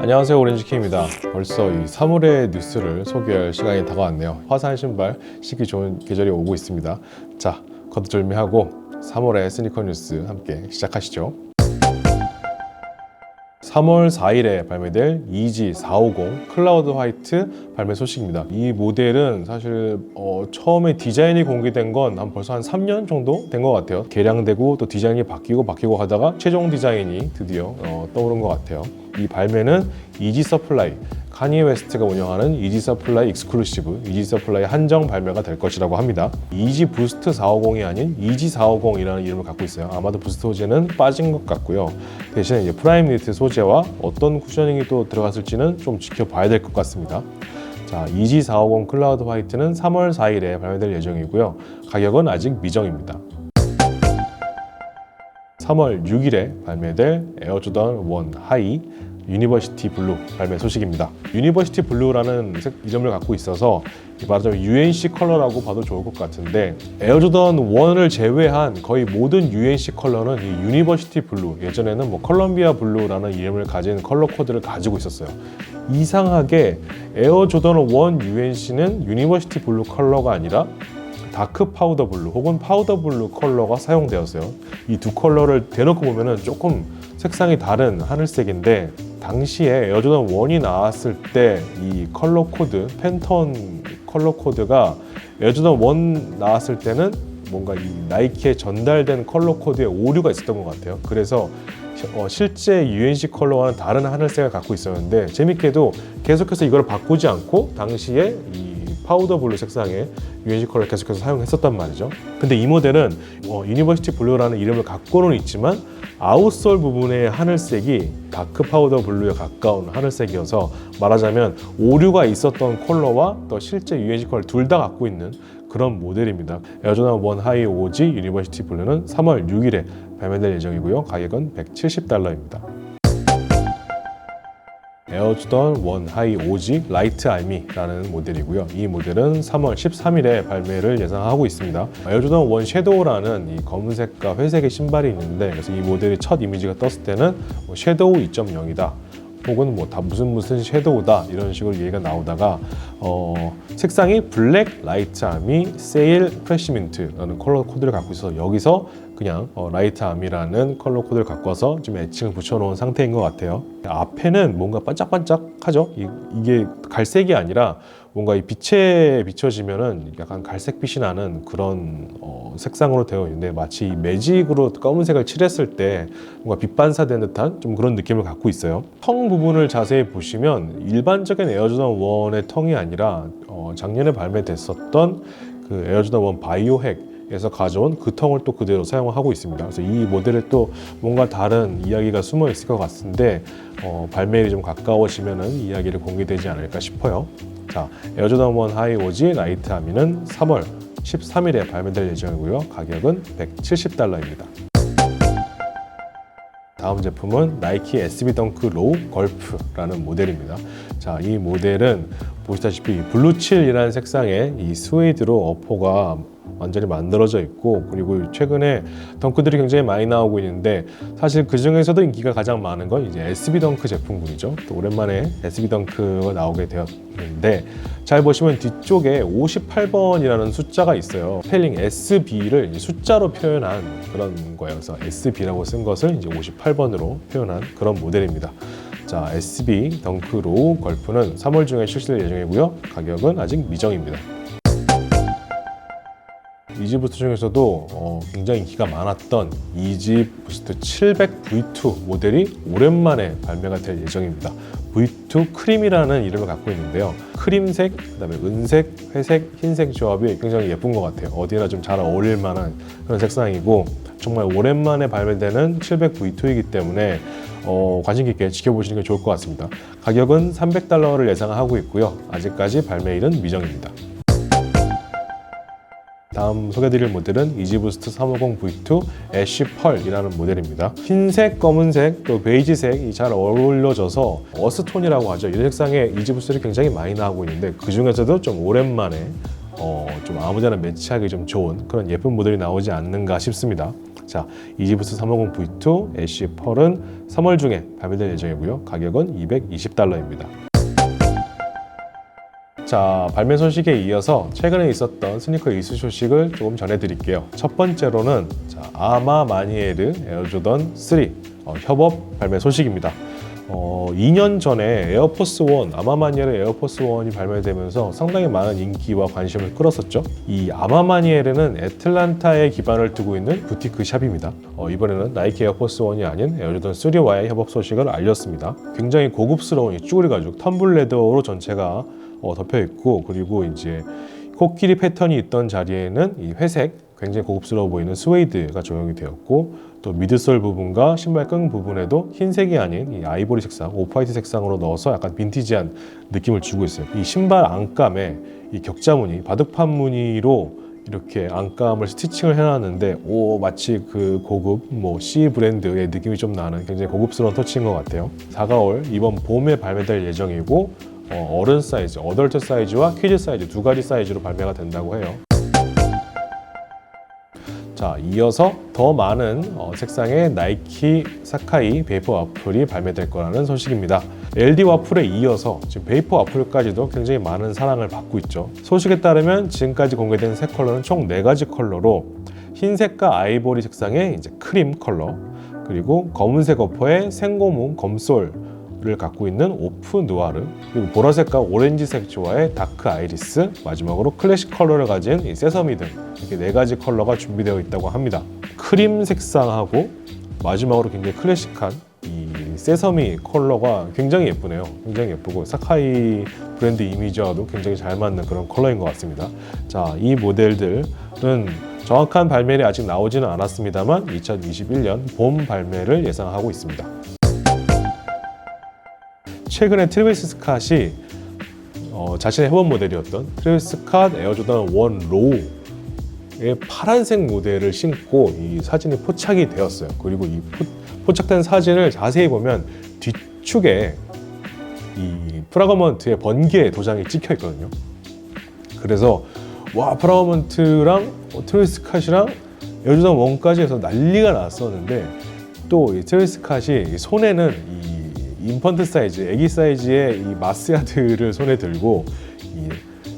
안녕하세요, 오렌지킴입니다. 벌써 이 3월의 뉴스를 소개할 시간이 다가왔네요. 화사한 신발 신기 좋은 계절이 오고 있습니다. 자, 거두절미하고 3월의 스니커 뉴스 함께 시작하시죠. 3월 4일에 발매될 EG450 클라우드 화이트 발매 소식입니다. 이 모델은 사실 처음에 디자인이 공개된 건 벌써 한 3년 정도 된 것 같아요. 개량되고 또 디자인이 바뀌고 하다가 최종 디자인이 드디어 떠오른 것 같아요. 이 발매는 이지 서플라이, 카니에 웨스트가 운영하는 이지 서플라이 익스클루시브, 이지 서플라이 한정 발매가 될 것이라고 합니다. 이지 부스트 450이 아닌 이지 450이라는 이름을 갖고 있어요. 아마도 부스트 소재는 빠진 것 같고요. 대신에 이제 프라임 니트 소재와 어떤 쿠셔닝이 또 들어갔을지는 좀 지켜봐야 될 것 같습니다. 자, 이지 450 클라우드 화이트는 3월 4일에 발매될 예정이고요. 가격은 아직 미정입니다. 3월 6일에 발매될 에어조던 1 하이 유니버시티 블루 발매 소식입니다. 유니버시티 블루라는 이름을 갖고 있어서 말하자면 UNC 컬러라고 봐도 좋을 것 같은데, 에어조던 1을 제외한 거의 모든 UNC 컬러는 이 유니버시티 블루, 예전에는 뭐 컬럼비아 블루라는 이름을 가진 컬러 코드를 가지고 있었어요. 이상하게 에어조던 1 UNC는 유니버시티 블루 컬러가 아니라 다크 파우더 블루 혹은 파우더 블루 컬러가 사용되었어요. 이 두 컬러를 대놓고 보면은 조금 색상이 다른 하늘색인데, 당시에 에어조던 1이 나왔을 때 이 컬러 코드, 팬톤 컬러 코드가 에어조던 1 나왔을 때는 뭔가 이 나이키에 전달된 컬러 코드에 오류가 있었던 것 같아요. 그래서 실제 UNC 컬러와는 다른 하늘색을 갖고 있었는데, 재밌게도 계속해서 이걸 바꾸지 않고 당시에 이 파우더 블루 색상의 UNC 컬러를 계속해서 사용했었단 말이죠. 근데 이 모델은 유니버시티 블루라는 이름을 갖고는 있지만 아웃솔 부분의 하늘색이 다크 파우더 블루에 가까운 하늘색이어서, 말하자면 오류가 있었던 컬러와 또 실제 UNC 컬러 둘 다 갖고 있는 그런 모델입니다. 에어조던 1 하이 오지 유니버시티 블루는 3월 6일에 발매될 예정이고요. 가격은 $170입니다. 에어조던 1 하이 오지 라이트 아미라는 모델이고요. 이 모델은 3월 13일에 발매를 예상하고 있습니다. 에어조던 1 섀도우라는 이 검은색과 회색의 신발이 있는데, 그래서 이 모델의 첫 이미지가 떴을 때는 섀도우 2.0이다 혹은 뭐 다 무슨 섀도우다 이런 식으로 얘기가 나오다가 색상이 블랙 라이트 아미 세일 프레시 민트라는 컬러 코드를 갖고 있어서 여기서 그냥 라이트 아미라는 컬러 코드를 갖고 와서 좀 애칭을 붙여놓은 상태인 것 같아요. 앞에는 뭔가 반짝반짝하죠? 이게 갈색이 아니라 뭔가 이 빛에 비춰지면은 약간 갈색빛이 나는 그런 색상으로 되어 있는데, 마치 매직으로 검은색을 칠했을 때 뭔가 빛 반사된 듯한 좀 그런 느낌을 갖고 있어요. 텅 부분을 자세히 보시면 일반적인 에어조던 1의 텅이 아니라 작년에 발매됐었던 그 에어조던 1 바이오핵 에서 가져온 그 텅을 또 그대로 사용을 하고 있습니다. 그래서 이 모델에 또 뭔가 다른 이야기가 숨어 있을 것 같은데, 발매일이 좀 가까워지면은 이야기를 공개되지 않을까 싶어요. 자, 에어조던 1 하이 오지 라이트 아미는 3월 13일에 발매될 예정이고요. 가격은 $170입니다. 다음 제품은 나이키 SB 덩크 로우 걸프라는 모델입니다. 자, 이 모델은 보시다시피 블루7이라는 색상의 이 스웨이드로 어퍼가 완전히 만들어져 있고, 그리고 최근에 덩크들이 굉장히 많이 나오고 있는데, 사실 그 중에서도 인기가 가장 많은 건 이제 SB 덩크 제품군이죠. 또 오랜만에 SB 덩크가 나오게 되었는데, 잘 보시면 뒤쪽에 58번이라는 숫자가 있어요. 스펠링 SB를 숫자로 표현한 그런 거예요. 그래서 SB라고 쓴 것을 이제 58번으로 표현한 그런 모델입니다. 자, SB 덩크 로우 걸프는 3월 중에 출시될 예정이고요. 가격은 아직 미정입니다. 이지 부스트 중에서도 굉장히 인기가 많았던 이지 부스트 700 V2 모델이 오랜만에 발매가 될 예정입니다. V2 크림이라는 이름을 갖고 있는데요. 크림색, 그다음에 은색, 회색, 흰색 조합이 굉장히 예쁜 것 같아요. 어디나 좀 잘 어울릴 만한 그런 색상이고, 정말 오랜만에 발매되는 700 V2이기 때문에 관심 깊게 지켜보시는 게 좋을 것 같습니다. 가격은 $300를 예상하고 있고요. 아직까지 발매일은 미정입니다. 다음 소개드릴 모델은 이지부스트 350 V2 애쉬 펄이라는 모델입니다. 흰색, 검은색, 또 베이지색이 잘 어울려져서 어스톤이라고 하죠. 이 색상의 이지부스트를 굉장히 많이 나오고 있는데, 그 중에서도 좀 오랜만에 좀 아무데나 매치하기 좀 좋은 그런 예쁜 모델이 나오지 않는가 싶습니다. 자, 이지부스 350 V2 애쉬 펄은 3월 중에 발매될 예정이고요. 가격은 $220입니다. 자, 발매 소식에 이어서 최근에 있었던 스니커 이슈 소식을 조금 전해드릴게요. 첫 번째로는 아마 마니에르 에어조던 3 협업 발매 소식입니다. 2년 전에 에어포스 1, 아마마니에르 에어포스 1이 발매되면서 상당히 많은 인기와 관심을 끌었었죠. 이 아마마니에르는 애틀란타에 기반을 두고 있는 부티크 샵입니다. 이번에는 나이키 에어포스 1이 아닌 에어조던 3와의 협업 소식을 알렸습니다. 굉장히 고급스러운 이 쭈그리 가죽 텀블 레더로 전체가 덮여 있고, 그리고 이제 코끼리 패턴이 있던 자리에는 이 회색 굉장히 고급스러워 보이는 스웨이드가 적용이 되었고, 또 미드솔 부분과 신발 끈 부분에도 흰색이 아닌 이 아이보리 색상, 오프화이트 색상으로 넣어서 약간 빈티지한 느낌을 주고 있어요. 이 신발 안감에 이 격자무늬, 바둑판 무늬로 이렇게 안감을 스티칭을 해놨는데, 마치 그 고급 C 브랜드의 느낌이 좀 나는 굉장히 고급스러운 터치인 것 같아요. 다가올 이번 봄에 발매될 예정이고, 어른 사이즈, 어덜트 사이즈와 키즈 사이즈 두 가지 사이즈로 발매가 된다고 해요. 자, 이어서 더 많은 색상의 나이키 사카이 베이퍼 와플이 발매될 거라는 소식입니다. LD 와플에 이어서 지금 베이퍼 와플까지도 굉장히 많은 사랑을 받고 있죠. 소식에 따르면 지금까지 공개된 세 컬러는 총 4가지 컬러로, 흰색과 아이보리 색상의 이제 크림 컬러, 그리고 검은색 어퍼의 생고무 검솔을 갖고 있는 오프 누아르, 그리고 보라색과 오렌지색 조화의 다크 아이리스, 마지막으로 클래식 컬러를 가진 이 세서미 등 이렇게 4가지 컬러가 준비되어 있다고 합니다. 크림 색상하고 마지막으로 굉장히 클래식한 이 세서미 컬러가 굉장히 예쁘네요. 굉장히 예쁘고 사카이 브랜드 이미지와도 굉장히 잘 맞는 그런 컬러인 것 같습니다. 자, 이 모델들은 정확한 발매일이 아직 나오지는 않았습니다만 2021년 봄 발매를 예상하고 있습니다. 최근에 트래비스 스캇이 자신의 협업 모델이었던 트래비스 스캇 에어조던 1 로우의 파란색 모델을 신고 이 사진이 포착이 되었어요. 그리고 이 포착된 사진을 자세히 보면 뒤축에 이 프라그먼트의 번개 도장이 찍혀 있거든요. 그래서 와, 프라그먼트랑 트래비스 스캇이랑 에어조던 1까지 해서 난리가 났었는데, 또 이 트래비스 스캇이 손에는 이 인펀트 사이즈, 애기 사이즈의 이 마스야드를 손에 들고 이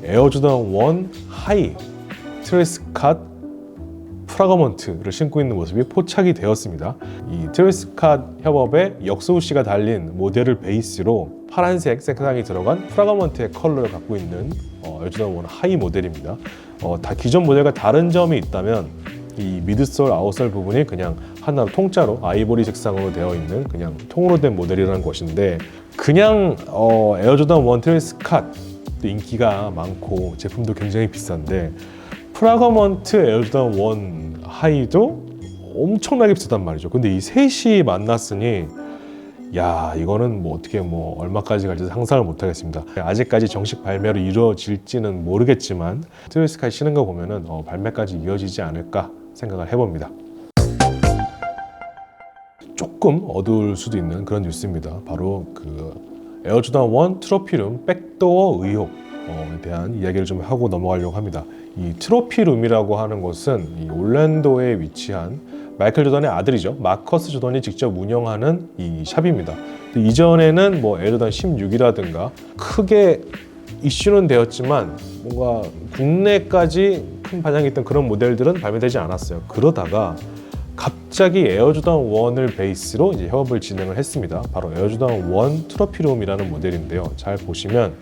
에어조던 1 하이 트래비스 스캇 프라그먼트를 신고 있는 모습이 포착이 되었습니다. 이 트래비스 스캇 협업에 역소우씨가 달린 모델을 베이스로 파란색 색상이 들어간 프라그먼트의 컬러를 갖고 있는 에어조던 1 하이 모델입니다. 다 기존 모델과 다른 점이 있다면 이 미드솔, 아웃솔 부분이 그냥 하나로 통짜로 아이보리 색상으로 되어 있는 그냥 통으로 된 모델이라는 것인데, 그냥 에어조던 1 트래비스 스캇 인기가 많고 제품도 굉장히 비싼데, 프라그먼트 에어조던 1 하이도 엄청나게 비싸단 말이죠. 근데 이 셋이 만났으니 야, 이거는 어떻게 얼마까지 갈지 상상을 못 하겠습니다. 아직까지 정식 발매로 이루어질지는 모르겠지만 트래비스 스캇 신는 거 보면은 발매까지 이어지지 않을까 생각을 해봅니다. 조금 어두울 수도 있는 그런 뉴스입니다. 바로 그 에어조던 1 트로피룸 백도어 의혹에 대한 이야기를 좀 하고 넘어가려고 합니다. 이 트로피룸이라고 하는 것은 이 올랜도에 위치한 마이클 조던의 아들이죠. 마커스 조던이 직접 운영하는 이 샵입니다. 이전에는 에어조던 16이라든가 크게 이슈는 되었지만 뭔가 국내까지 큰 반향이 있던 그런 모델들은 발매되지 않았어요. 그러다가 갑자기 에어조던 1을 베이스로 이제 협업을 진행을 했습니다. 바로 에어조던 1 트로피룸이라는 모델인데요. 잘 보시면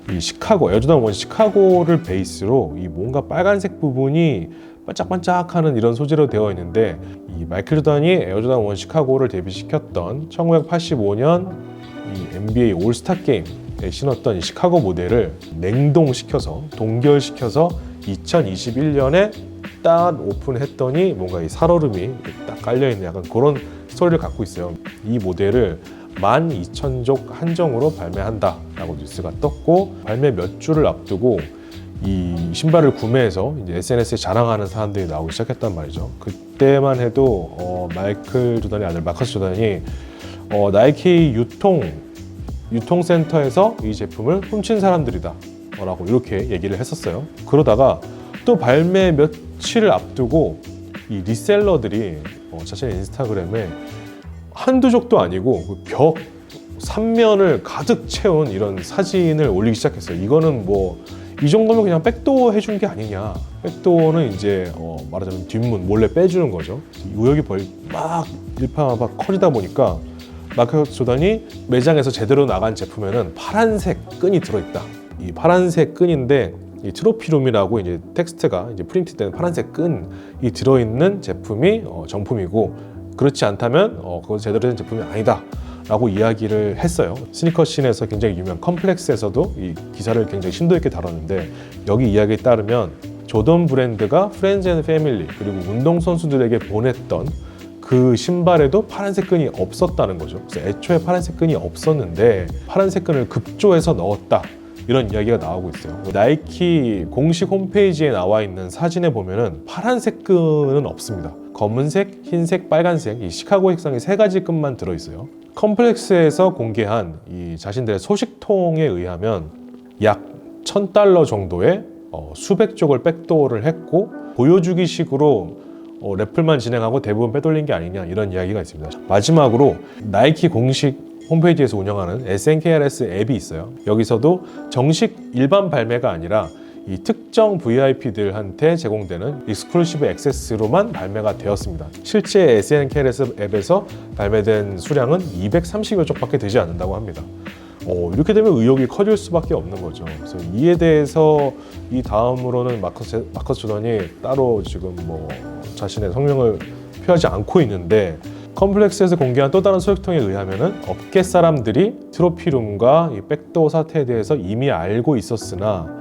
이 시카고, 에어조던 1 시카고를 베이스로 이 뭔가 빨간색 부분이 반짝반짝하는 이런 소재로 되어 있는데, 이 마이클 조던이 에어조던 1 시카고를 데뷔시켰던 1985년 이 NBA 올스타 게임에 신었던 이 시카고 모델을 냉동시켜서 동결시켜서 2021년에 딱 오픈했더니 뭔가 이 살얼음이 딱 깔려있는 약간 그런 스토리를 갖고 있어요. 이 모델을 12,000족 한정으로 발매한다라고 뉴스가 떴고, 발매 몇 주를 앞두고 이 신발을 구매해서 이제 SNS에 자랑하는 사람들이 나오기 시작했단 말이죠. 그때만 해도 마이클 조던의 아들 마커스 조던이 나이키 유통센터에서 이 제품을 훔친 사람들이다 라고 이렇게 얘기를 했었어요. 그러다가 또 발매 며칠을 앞두고 이 리셀러들이 자신의 인스타그램에 한두 족도 아니고 그 벽 3면을 가득 채운 이런 사진을 올리기 시작했어요. 이거는 뭐 이 정도면 그냥 백도어 해준 게 아니냐. 백도어는 이제 말하자면 뒷문 몰래 빼주는 거죠. 우여기 막 일파만파 커지다 보니까 마크 조던이 매장에서 제대로 나간 제품에는 파란색 끈이 들어있다. 이 파란색 끈인데 이 트로피룸이라고 이제 텍스트가 이제 프린트된 파란색 끈이 들어있는 제품이 정품이고, 그렇지 않다면 그건 제대로 된 제품이 아니다 라고 이야기를 했어요. 스니커 씬에서 굉장히 유명한 컴플렉스에서도 이 기사를 굉장히 심도 있게 다뤘는데, 여기 이야기에 따르면 조던 브랜드가 프렌즈 앤 패밀리 그리고 운동선수들에게 보냈던 그 신발에도 파란색 끈이 없었다는 거죠. 그래서 애초에 파란색 끈이 없었는데 파란색 끈을 급조해서 넣었다, 이런 이야기가 나오고 있어요. 나이키 공식 홈페이지에 나와 있는 사진에 보면은 파란색 끈은 없습니다. 검은색, 흰색, 빨간색, 이 시카고 색상의 3가지 끈만 들어있어요. 컴플렉스에서 공개한 이 자신들의 소식통에 의하면 약 $1,000 정도의 수백 쪽을 백도어를 했고, 보여주기식으로 래플만 진행하고 대부분 빼돌린 게 아니냐, 이런 이야기가 있습니다. 마지막으로 나이키 공식 홈페이지에서 운영하는 SNKRS 앱이 있어요. 여기서도 정식 일반 발매가 아니라 이 특정 VIP들한테 제공되는 익스클루시브 액세스로만 발매가 되었습니다. 실제 SNKRS 앱에서 발매된 수량은 230여 쪽밖에 되지 않는다고 합니다. 이렇게 되면 의혹이 커질 수밖에 없는 거죠. 그래서 이에 대해서 이 다음으로는 마커스 조던이 따로 지금 뭐 자신의 성명을 표하지 않고 있는데, 컴플렉스에서 공개한 또 다른 소식통에 의하면은 업계 사람들이 트로피룸과 이 백도어 사태에 대해서 이미 알고 있었으나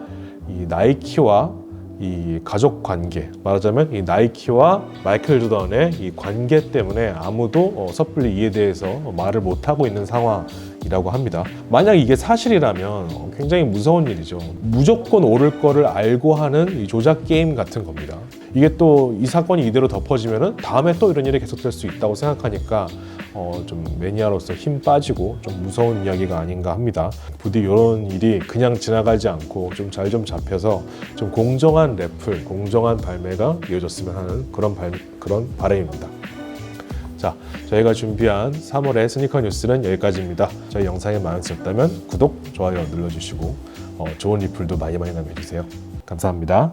이 나이키와 이 가족 관계, 말하자면 이 나이키와 마이클 조던의 이 관계 때문에 아무도 섣불리 이에 대해서 말을 못하고 있는 상황이라고 합니다. 만약 이게 사실이라면 굉장히 무서운 일이죠. 무조건 옳을 거를 알고 하는 이 조작 게임 같은 겁니다. 이게 또 이 사건이 이대로 덮어지면은 다음에 또 이런 일이 계속될 수 있다고 생각하니까 좀 매니아로서 힘 빠지고 좀 무서운 이야기가 아닌가 합니다. 부디 이런 일이 그냥 지나가지 않고 좀 잘 좀 잡혀서 좀 공정한 래플, 공정한 발매가 이어졌으면 하는 그런 바람입니다. 자, 저희가 준비한 3월의 스니커 뉴스는 여기까지입니다. 저희 영상이 마음에 드셨다면 구독, 좋아요 눌러주시고 좋은 리플도 많이 남겨주세요. 감사합니다.